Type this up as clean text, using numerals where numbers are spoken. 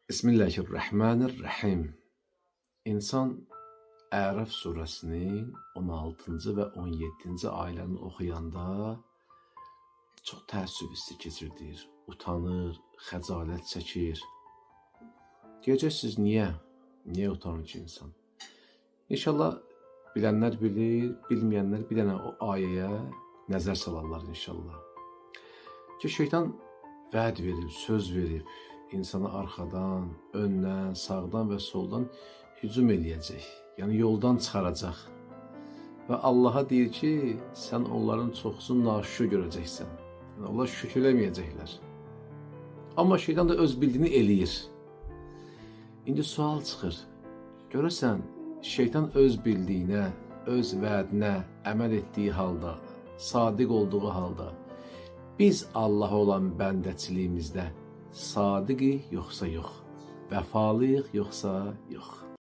Bismillahirrahmanirrahim. İnsan Ərəf surəsinin 16-cı və 17-ci ayələrini oxuyanda çox təəssüf hissi keçirdir, utanır, xəcalət çəkir. Deyəcəksiniz, niyə utanır ki insan? İnşallah bilənlər bilir, bilməyənlər bir dənə o ayəyə nəzər salarlar inşallah. Ki şeytan vəd verib, söz verib, insana arxadan, öndən, sağdan və soldan hücum eləyəcək. Yəni yoldan çıxaracaq. Və Allaha deyir ki, sən onların çoxusunu naşükür görəcəksən. Yəni onlar şükür eləməyəcəklər. Amma şeytan da öz bildiyini eləyir. İndi sual çıxır. Görəsən, şeytan öz bildiyinə, öz vədinə əməl etdiyi halda, sadiq olduğu halda, biz Allaha olan bəndəçiliyimizdə sadiqik yoxsa yox, vəfalıyıq yoxsa yox.